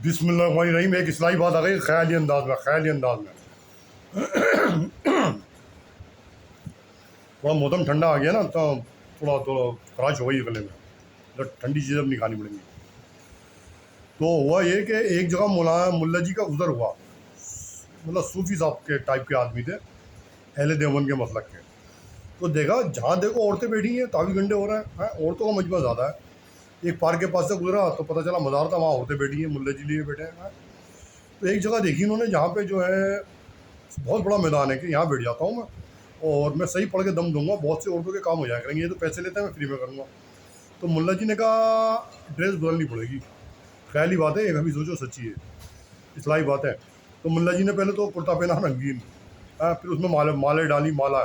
बिस्मिल्लाहिर्रहमानिर्रहीम। एक इस्लाही बात आ गई ख्याली अंदाज में, ख्याली अंदाज में। थोड़ा मौसम ठंडा आ गया ना, तो थोड़ा थोड़ा खराश हो गई गले में, तो ठंडी चीज़ें अब नहीं खानी पड़ेंगी। तो हुआ ये कि एक जगह मुल्ला जी का गुजर हुआ, मतलब सूफी साहब के टाइप के आदमी थे, अहले देवबंद के मसलक के। तो देखा जहाँ देखो औरतें बैठी हैं, तावी गंडे हो रहे हैं, औरतों का मजमा ज़्यादा है। एक पार्क के पास से गुजरा तो पता चला मज़ार था, वहाँ औरतें बैठी हैं, मुल्ला जी लिए बैठे हैं। तो एक जगह देखी उन्होंने जहाँ पे जो है बहुत बड़ा मैदान है कि यहाँ बैठ जाता हूँ मैं, और मैं सही पढ़ के दम दूंगा, बहुत से औरतों के काम हो जाया करेंगे, ये तो पैसे लेते हैं, मैं फ्री में करूँगा। तो मुल्ला जी ने कहा ड्रेस बदलनी पड़ेगी। ख्याली बात है, कभी सोचो सच्ची है, इस्लाही बात है। तो मुल्ला जी ने पहले तो कुर्ता पहना रंगीन, फिर उसमें माले डाली, माला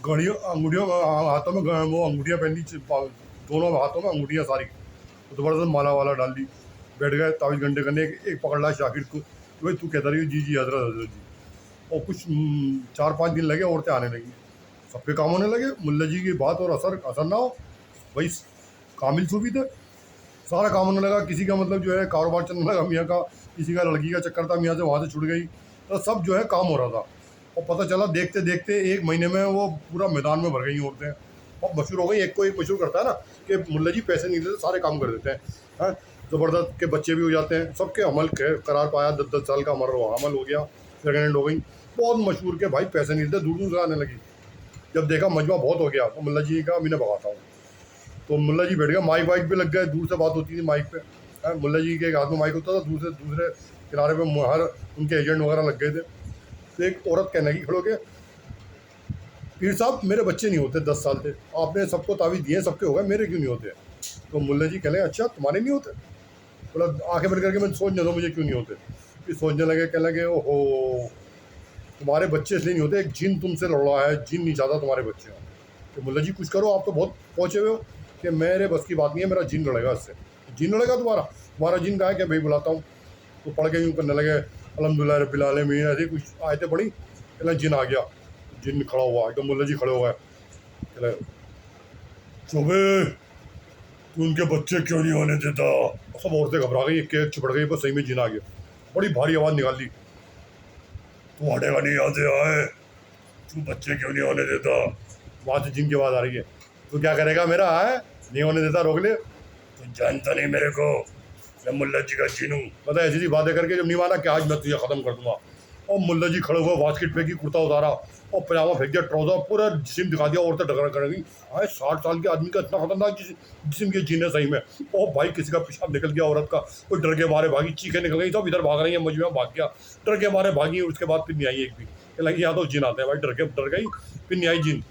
घड़ियों अंगूठियों हाथों में वो अंगूठियाँ पहनी, दोनों हाथों में अंगूठियाँ सारी, तो ज़बरदस्त माला वाला डाल दी। बैठ गए तावीज़ गंडे करने, एक पकड़ ला शाकिर को, भाई तू कहता रही जी जी हजरत हजरत जी। और कुछ 4-5 दिन लगे, औरतें आने लगी, सबके काम होने लगे। मुल्ला जी की बात और असर ना हो, भाई कामिल सूफी थे, सारा काम होने लगा। किसी का मतलब जो है कारोबार चलने लगा मियाँ का, किसी का लड़की का चक्कर था, मियाँ से वहाँ से छुट गई, तो सब जो है काम हो रहा था। और पता चला देखते देखते 1 महीने में वो पूरा मैदान में भर गई औरतें, और मशहूर हो गई। एक को एक मशहूर करता है ना कि मुल्ला जी पैसे नहीं देते, सारे काम कर देते हैं, ज़बरदस्त के बच्चे भी हो जाते हैं, सबके अमल करार पाया, 10-10 साल का अमल हो गया, प्रेगनेंट हो गई, बहुत मशहूर के भाई पैसे नहीं देते, दूर दूर से आने लगी। जब देखा मजमा बहुत हो गया तो मुल्ला जी का मैं भगाता हूँ। तो मुल्ला जी बैठ गया, माइक वाइक पे लग गए, दूर से बात होती थी माइक पे, मुल्ला जी के एक हाथ में माइक होता था, दूसरे किनारे पे हर उनके एजेंट वगैरह लग गए थे। तो एक औरत कहने की खड़ो के, पीर साहब मेरे बच्चे नहीं होते, 10 साल थे, आपने सबको तावीज़ दिए, सबके हो गए, मेरे क्यों नहीं होते? तो मुल्ला जी कह लगे अच्छा तुम्हारे नहीं होते? बोला आंखें बंद करके मैं सोचने दो मुझे क्यों नहीं होते। फिर सोचने लगे, कह लगे ओहो तुम्हारे बच्चे इसलिए नहीं होते, एक जिन तुमसे लड़ रहा है, जिन नहीं चाहता तुम्हारे बच्चे हों। तो मुल्ला जी कुछ करो, आप तो बहुत पहुँचे हुए हो कि मेरे बस की बात नहीं है, मेरा जिन लड़ेगा इससे। जिन लड़ेगा तुम्हारा जिन कहा है कि भाई बुलाता हूँ। तो पढ़ के यूँ करने लगे अल्हम्दुलिल्लाह रब्बिल आलमीन, ऐसी कुछ आयतें पढ़ी, कहना जिन आ गया। जिन खड़ा हुआ एकदम, मुल्ला जी खड़े हो गए, कहले चुबे तू उनके बच्चे क्यों नहीं होने देता? सब औरतें घबरा गई, एक चिपड़ गई, बस सही में जिन आ गया। बड़ी भारी आवाज़ निकाल ली, तू हटेगा नहीं यहाँ से, आए तू बच्चे क्यों नहीं होने देता? वहाँ से जिन की आवाज़ आ रही है, तू क्या करेगा मेरा, है नहीं होने देता, रोक ले, तू जानता नहीं मेरे को, मैं मुल्ला जी का जिन हूँ। पता ऐसी बातें करके जब नहीं माना कि आज मैं तुझे ख़त्म कर दूंगा। और मुल्ला जी खड़े हुए, बास्केट फेंकी, कुर्ता उतारा और पजामा फेंक दिया, ट्राउजर पूरा जिस्म दिखा दिया, औरतें डगर कर गई। आए 60 साल के आदमी का इतना खतरनाक जिस्म के जीने सही में। और भाई किसी का पेशाब निकल गया औरत का, कोई डर के मारे भागी, चीखें निकल गई, सब इधर भाग रही है, मजमे में भाग गया, डर के मारे भागी। उसके बाद फिर नहीं आई एक भी, लगी यहाँ तो जिन आते हैं भाई, डर गई, फिर नहीं आई जिन।